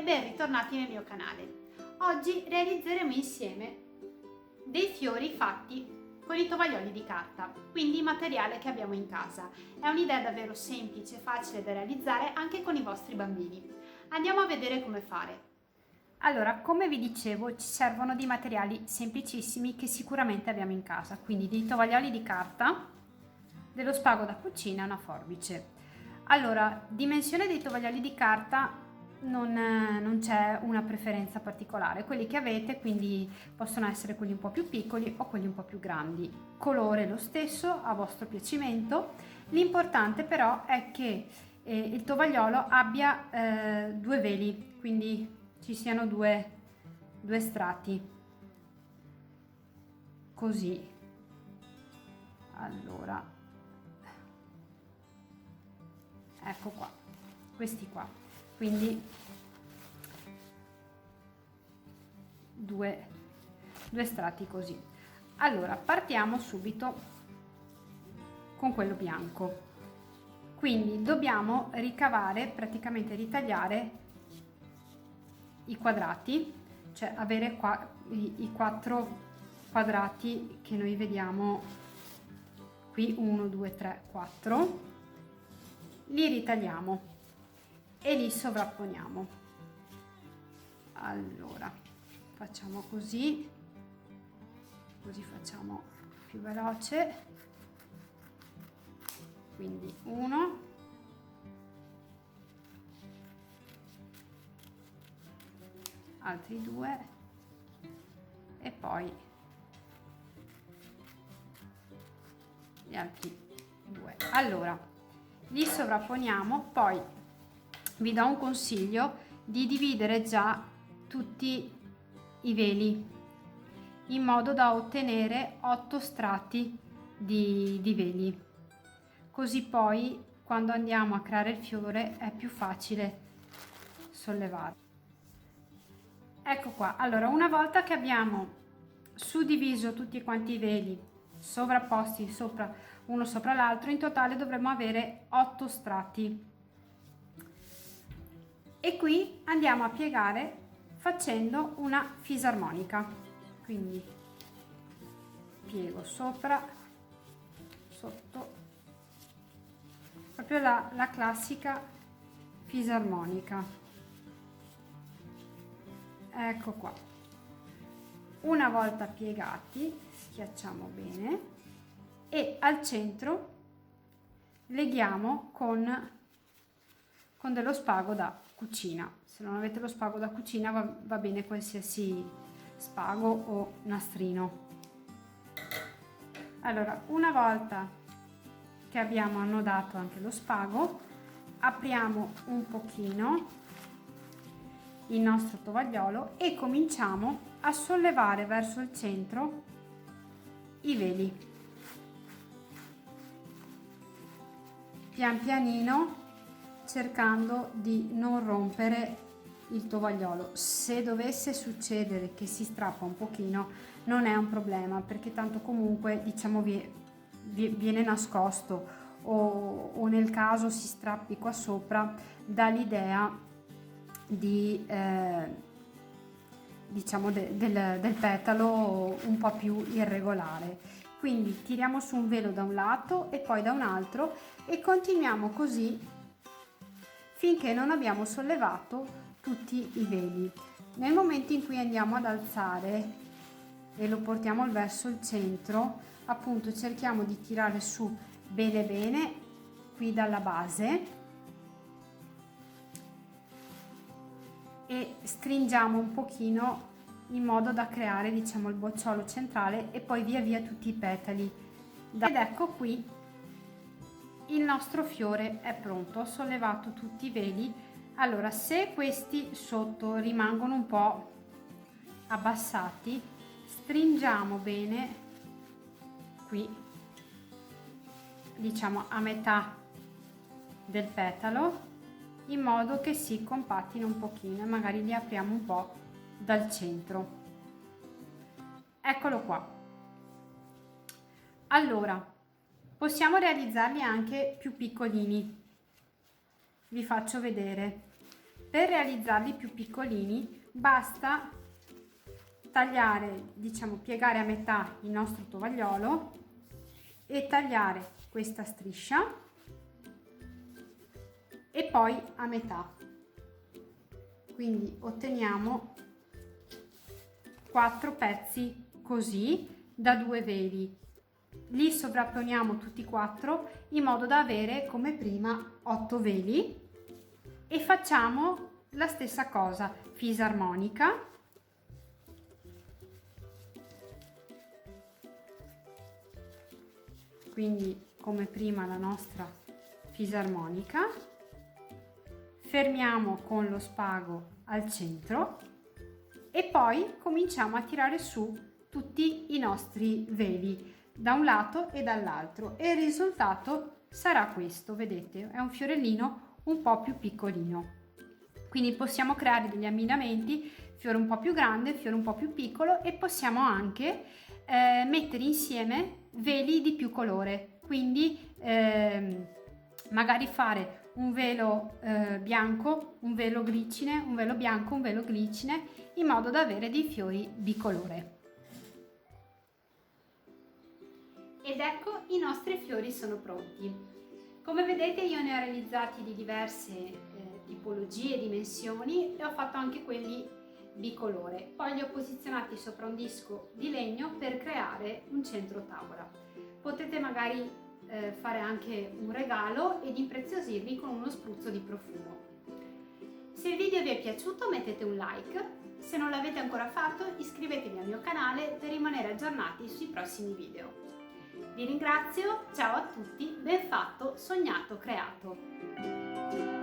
ben ritornati nel mio canale. Oggi realizzeremo insieme dei fiori fatti con i tovaglioli di carta, quindi materiale che abbiamo in casa. È un'idea davvero semplice e facile da realizzare anche con i vostri bambini. Andiamo a vedere come fare. Allora, come vi dicevo, ci servono dei materiali semplicissimi che sicuramente abbiamo in casa, quindi dei tovaglioli di carta, dello spago da cucina e una forbice. Allora, dimensione dei tovaglioli di carta non c'è una preferenza particolare, quelli che avete, quindi possono essere quelli un po' più piccoli o quelli un po' più grandi. Colore lo stesso, a vostro piacimento. L'importante però è che il tovagliolo abbia due veli, quindi ci siano due strati, così. Allora, ecco qua, questi qua, quindi due strati così. Allora, partiamo subito con quello bianco, quindi dobbiamo ricavare, praticamente ritagliare i quadrati, cioè avere qua i 4 quadrati che noi vediamo qui, 1 2 3 4, li ritagliamo e li sovrapponiamo. Allora facciamo così facciamo più veloce, quindi 1, altri 2 e poi gli altri 2. Allora li sovrapponiamo, poi vi do un consiglio di dividere già tutti i veli in modo da ottenere 8 strati di veli, così poi quando andiamo a creare il fiore è più facile sollevarlo. Ecco qua. Allora, una volta che abbiamo suddiviso tutti quanti i veli sovrapposti uno sopra l'altro, in totale dovremmo avere 8 strati. E qui andiamo a piegare facendo una fisarmonica, quindi piego sopra, sotto, proprio la classica fisarmonica. Ecco qua. Una volta piegati schiacciamo bene e al centro leghiamo con dello spago da cucina. Se non avete lo spago da cucina va bene qualsiasi spago o nastrino. Allora, una volta che abbiamo annodato anche lo spago, apriamo un pochino il nostro tovagliolo e cominciamo a sollevare verso il centro i veli, pian pianino, cercando di non rompere il tovagliolo. Se dovesse succedere che si strappa un pochino, non è un problema, perché tanto comunque, diciamo, viene nascosto, o nel caso si strappi qua sopra, dà l'idea di diciamo del petalo un po' più irregolare. Quindi tiriamo su un velo da un lato e poi da un altro e continuiamo così finché non abbiamo sollevato tutti i veli. Nel momento in cui andiamo ad alzare e lo portiamo verso il centro, appunto cerchiamo di tirare su bene bene qui dalla base e stringiamo un pochino in modo da creare, diciamo, il bocciolo centrale e poi via via tutti i petali. Ed ecco qui il nostro fiore è pronto. Ho sollevato tutti i veli. Allora, se questi sotto rimangono un po' abbassati, stringiamo bene qui, diciamo a metà del petalo, in modo che si compattino un pochino e magari li apriamo un po' dal centro. Eccolo qua. Allora, possiamo realizzarli anche più piccolini. Vi faccio vedere. Per realizzarli più piccolini basta tagliare, diciamo piegare a metà il nostro tovagliolo e tagliare questa striscia e poi a metà. Quindi otteniamo 4 pezzi così da 2 veli. Li sovrapponiamo tutti 4 in modo da avere come prima 8 veli e facciamo la stessa cosa, fisarmonica, quindi come prima la nostra fisarmonica, fermiamo con lo spago al centro e poi cominciamo a tirare su tutti i nostri veli da un lato e dall'altro e il risultato sarà questo, vedete, è un fiorellino un po' più piccolino. Quindi possiamo creare degli abbinamenti, fiore un po' più grande, fiore un po' più piccolo, e possiamo anche mettere insieme veli di più colore, quindi magari fare un velo bianco, un velo glicine, un velo bianco, un velo glicine, in modo da avere dei fiori bicolore. Ed ecco, i nostri fiori sono pronti. Come vedete io ne ho realizzati di diverse tipologie e dimensioni e ho fatto anche quelli bicolore. Poi li ho posizionati sopra un disco di legno per creare un centro tavola. Potete magari fare anche un regalo ed impreziosirli con uno spruzzo di profumo. Se il video vi è piaciuto mettete un like, se non l'avete ancora fatto iscrivetevi al mio canale per rimanere aggiornati sui prossimi video. Vi ringrazio, ciao a tutti, ben fatto, sognato, creato!